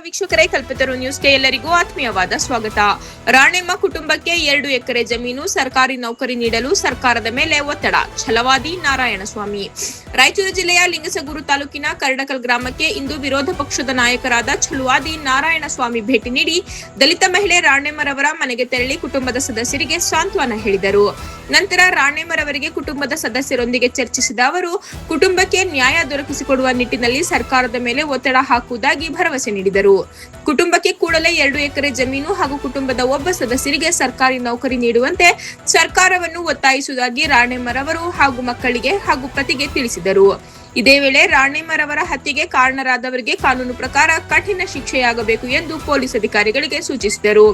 ವೀಕ್ಷಕರೇ, ಕಲ್ಪತರು ನ್ಯೂಸ್ಗೆ ಎಲ್ಲರಿಗೂ ಆತ್ಮೀಯವಾದ ಸ್ವಾಗತ. ರಾಣೆಮ್ಮ ಕುಟುಂಬಕ್ಕೆ 2 ಎಕರೆ ಜಮೀನು ಸರ್ಕಾರಿ ನೌಕರಿ ನೀಡಲು ಸರ್ಕಾರದ ಮೇಲೆ ಒತ್ತಡ. ಛಲವಾದಿ ನಾರಾಯಣಸ್ವಾಮಿ. ರಾಯಚೂರು ಜಿಲ್ಲೆಯ ಲಿಂಗಸಗೂರು ತಾಲೂಕಿನ ಕರಡಕಲ್ ಗ್ರಾಮಕ್ಕೆ ಇಂದು ವಿರೋಧ ಪಕ್ಷದ ನಾಯಕರಾದ ಛಲವಾದಿ ನಾರಾಯಣಸ್ವಾಮಿ ಭೇಟಿ ನೀಡಿ ದಲಿತ ಮಹಿಳೆ ರಾಣೆಮ್ಮರವರ ಮನೆಗೆ ತೆರಳಿ ಕುಟುಂಬದ ಸದಸ್ಯರಿಗೆ ಸಾಂತ್ವನ ಹೇಳಿದರು. ನಂತರ ರಾಣೆಮ್ಮರವರಿಗೆ ಕುಟುಂಬದ ಸದಸ್ಯರೊಂದಿಗೆ ಚರ್ಚಿಸಿದ ಅವರು ಕುಟುಂಬಕ್ಕೆ ನ್ಯಾಯ ದೊರಕಿಸಿಕೊಡುವ ನಿಟ್ಟಿನಲ್ಲಿ ಸರ್ಕಾರದ ಮೇಲೆ ಒತ್ತಡ ಹಾಕುವುದಾಗಿ ಭರವಸೆ ನೀಡಿದರು. ಕುಟುಂಬಕ್ಕೆ ಕೂಡಲೇ 2 ಎಕರೆ ಜಮೀನು ಹಾಗೂ ಕುಟುಂಬದ ಒಬ್ಬ ಸದಸ್ಯರಿಗೆ ಸರ್ಕಾರಿ ನೌಕರಿ ನೀಡುವಂತೆ ಸರ್ಕಾರವನ್ನು ಒತ್ತಾಯಿಸುವುದಾಗಿ ರಾಣೆಮ್ಮರವರು ಹಾಗೂ ಮಕ್ಕಳಿಗೆ ಹಾಗೂ ಪತಿಗೆ ತಿಳಿಸಿದರು. ಇದೇ ವೇಳೆ ರಾಣೆಮ್ಮರವರ ಹತ್ಯೆಗೆ ಕಾರಣರಾದವರಿಗೆ ಕಾನೂನು ಪ್ರಕಾರ ಕಠಿಣ ಶಿಕ್ಷೆಯಾಗಬೇಕು ಎಂದು ಪೊಲೀಸ್ ಅಧಿಕಾರಿಗಳಿಗೆ ಸೂಚಿಸಿದರು.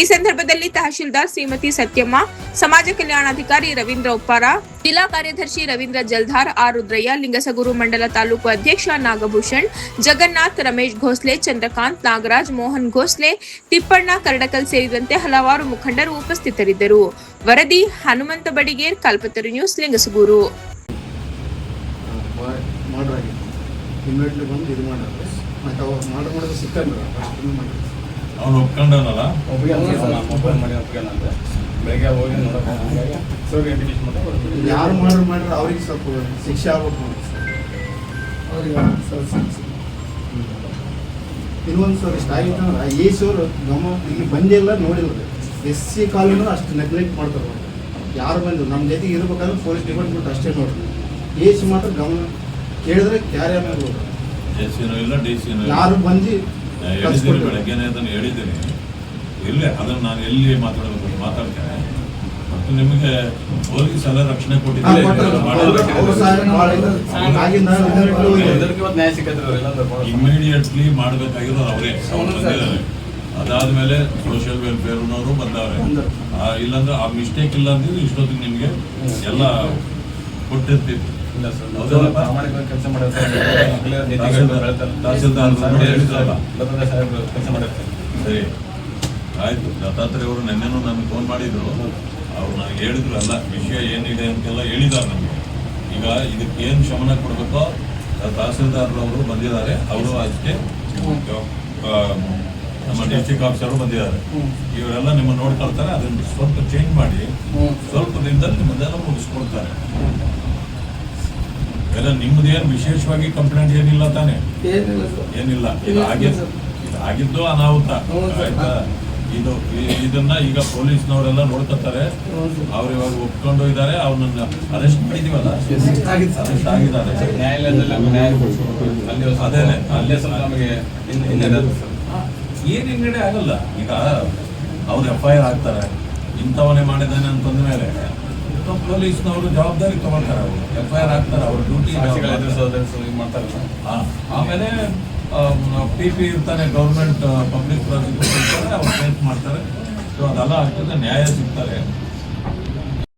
ಈ ಸಂದರ್ಭದಲ್ಲಿ ತಹಶೀಲ್ದಾರ್ ಶ್ರೀಮತಿ ಸತ್ಯಮ್ಮ, ಸಮಾಜ ಕಲ್ಯಾಣಾಧಿಕಾರಿ ರವೀಂದ್ರ ಉಪ್ಪಾರ, ಜಿಲ್ಲಾ ಕಾರ್ಯದರ್ಶಿ ರವೀಂದ್ರ ಜಲ್ಧಾರ್, ಆರ್ ರುದ್ರಯ್ಯ, ಲಿಂಗಸಗೂರು ಮಂಡಲ ತಾಲೂಕು ಅಧ್ಯಕ್ಷ ನಾಗಭೂಷಣ್, ಜಗನ್ನಾಥ್, ರಮೇಶ್ ಘೋಸ್ಲೆ, ಚಂದ್ರಕಾಂತ್, ನಾಗರಾಜ್, ಮೋಹನ್ ಘೋಸ್ಲೆ, ತಿಪ್ಪಣ್ಣ, ಕರಡಕಲ್ ಸೇರಿದಂತೆ ಹಲವಾರು ಮುಖಂಡರು ಉಪಸ್ಥಿತರಿದ್ದರು. ವರದಿ ಹನುಮಂತ ಬಡಿಗೇರ್, ಕಲ್ಪತರು ನ್ಯೂಸ್, ಲಿಂಗಸಗೂರು. ಇಮಿಡಿಯೇಟ್ಲಿ ಬಂದು ಇದು ಮಾಡಿದ್ರೆ ಮತ್ತು ಅವ್ರು ಮಾಡೋದು ಸಿಕ್ಕಲ್ಲ ಅವ್ನು ಒಪ್ಕೊಂಡವನಲ್ಲ ಮೊಬೈಲ್ ಮಾಡಿ ಒಪ್ಕೊಂಡಂತೆ ಬೆಳಗ್ಗೆ ಹೋಗಿ ನೋಡೋಕೆ ಸರ್ ಯಾರು ಮಾಡಿದ್ರೆ ಅವ್ರಿಗೆ ಸ್ವಲ್ಪ ಶಿಕ್ಷೆ ಆಗ್ಬೇಕು ಅವ್ರಿಗೆ ಇನ್ನೊಂದು ಸರ್ ಇಷ್ಟ ಆಗಿತ್ತಂದ್ರೆ ಈ ಸರ್ ನಮ್ಮ ಇಲ್ಲಿ ಬಂದಿಲ್ಲ ನೋಡಿಲ್ಲ SC ಕಾಲೋನು ಅಷ್ಟು ನೆಗ್ಲೆಕ್ಟ್ ಮಾಡ್ತಾರೆ. ಯಾರು ಬಂದು ನಮ್ಮ ಜೊತೆಗೆ ಇರ್ಬೇಕಾದ್ರೆ ಪೊಲೀಸ್ ಡಿಪಾರ್ಟ್ಮೆಂಟ್ ಅಷ್ಟೇ ನೋಡ್ರಿ. AC ಮಾತ್ರ ಗಮನ ಕೇಳಿದ್ರೆ ಕ್ಯಾರಿ ಆಮೇಲೆ ಯಾರು ಬಂದು ಬೆಳಗ್ಗೆನೆ ಅದನ್ನು ಹೇಳಿದ್ದೀನಿ. ಇಲ್ಲೇ ಅದನ್ನು ನಾನು ಎಲ್ಲಿ ಮಾತಾಡ್ತೇನೆ ಮತ್ತು ನಿಮಗೆ ಪೊಲೀಸ್ ಎಲ್ಲ ರಕ್ಷಣೆ ಕೊಟ್ಟಿದ್ದಾರೆ. ಇಮಿಡಿಯೇಟ್ಲಿ ಮಾಡಬೇಕಾಗಿರೋರು ಅವರೇ ಬಂದಿದ್ದಾರೆ. ಅದಾದ್ಮೇಲೆ ಸೋಷಿಯಲ್ ವೆಲ್ಫೇರ್ನವರು ಬಂದವ್ರೆ. ಇಲ್ಲಾಂದ್ರೆ ಆ ಮಿಸ್ಟೇಕ್ ಇಲ್ಲ ಅಂದಿದ್ರೆ ಇಷ್ಟೊತ್ತಿಗೆ ನಿಮಗೆ ಎಲ್ಲ ಕೊಟ್ಟಿರ್ತಿತ್ತು. ಕೆಲಸ ಸರಿ ಆಯ್ತು. ದತ್ತಾತ್ರೇಯ ಅವರು ನೆನ್ನೆನೂ ನನಗೆ ಫೋನ್ ಮಾಡಿದ್ರು. ಅವ್ರು ನನಗೆ ಹೇಳಿದ್ರು ಎಲ್ಲ ವಿಷಯ ಏನಿದೆ ಅಂತೆಲ್ಲ ಹೇಳಿದ್ದಾರೆ ನಮಗೆ. ಈಗ ಇದಕ್ಕೆ ಏನು ಶಮನ ಕೊಡಬೇಕೋ ತಹಸೀಲ್ದಾರ್ರವರು ಬಂದಿದ್ದಾರೆ. ಅವರು ಅಷ್ಟೇ ನಮ್ಮ ಡಿಸ್ಟ್ರಿಕ್ಟ್ ಆಫೀಸರು ಬಂದಿದ್ದಾರೆ. ಇವರೆಲ್ಲ ನಿಮ್ಮನ್ನು ನೋಡ್ಕೊಳ್ತಾರೆ. ಅದನ್ನು ಸ್ವಲ್ಪ ಚೇಂಜ್ ಮಾಡಿ ಸ್ವಲ್ಪ ದಿನದಲ್ಲಿ ನಿಮ್ಮದೆಲ್ಲ ಮುಗಿಸ್ಕೊಡ್ತಾರೆ. ಎಲ್ಲ ನಿಮ್ಮದೇನು ವಿಶೇಷವಾಗಿ ಕಂಪ್ಲೇಂಟ್ ಏನಿಲ್ಲ ತಾನೆ? ಏನಿಲ್ಲ. ಆಗಿದ್ದು ಅನಾಹುತ ಆಯ್ತಾ. ಇದನ್ನ ಈಗ ಪೊಲೀಸ್ನವರೆಲ್ಲ ನೋಡ್ಕೊತಾರೆ. ಅವ್ರು ಇವಾಗ ಒಪ್ಕೊಂಡು ಇದ್ದಾರೆ. ಅವ್ರನ್ನ ಅರೆಸ್ಟ್ ಮಾಡಿದೀವಲ್ಲ, ಅರೆಸ್ಟ್ ಆಗಿದ್ದಾರೆ. ಏನ್ ಹಿನ್ನಡೆ ಆಗಲ್ಲ. ಈಗ ಅವ್ರು FIR ಆಗ್ತಾರೆ. ಇಂಥವನ್ನೇ ಮಾಡಿದ್ದಾನೆ ಅಂತಂದ ಮೇಲೆ ಪೊಲೀಸ್ನವರು ಜವಾಬ್ದಾರಿ ತಗೊಳ್ತಾರೆ. ಅವರು FIR ಆಗ್ತಾರೆ. ಅವ್ರ ಡ್ಯೂಟಿ ಮಾಡ್ತಾರೆ. ಆಮೇಲೆ PP ಇರ್ತಾನೆ, ಗೌರ್ಮೆಂಟ್ ಪಬ್ಲಿಕ್ ಪ್ರಾಸಿಕ್ಯೂಟರ್ ಇರ್ತಾರೆ. ಅವ್ರು ಕೇಸ್ ಮಾಡ್ತಾರೆ. ಸೊ ಅದೆಲ್ಲ ಆಗ್ತದೆ, ನ್ಯಾಯ ಸಿಗ್ತಾರೆ.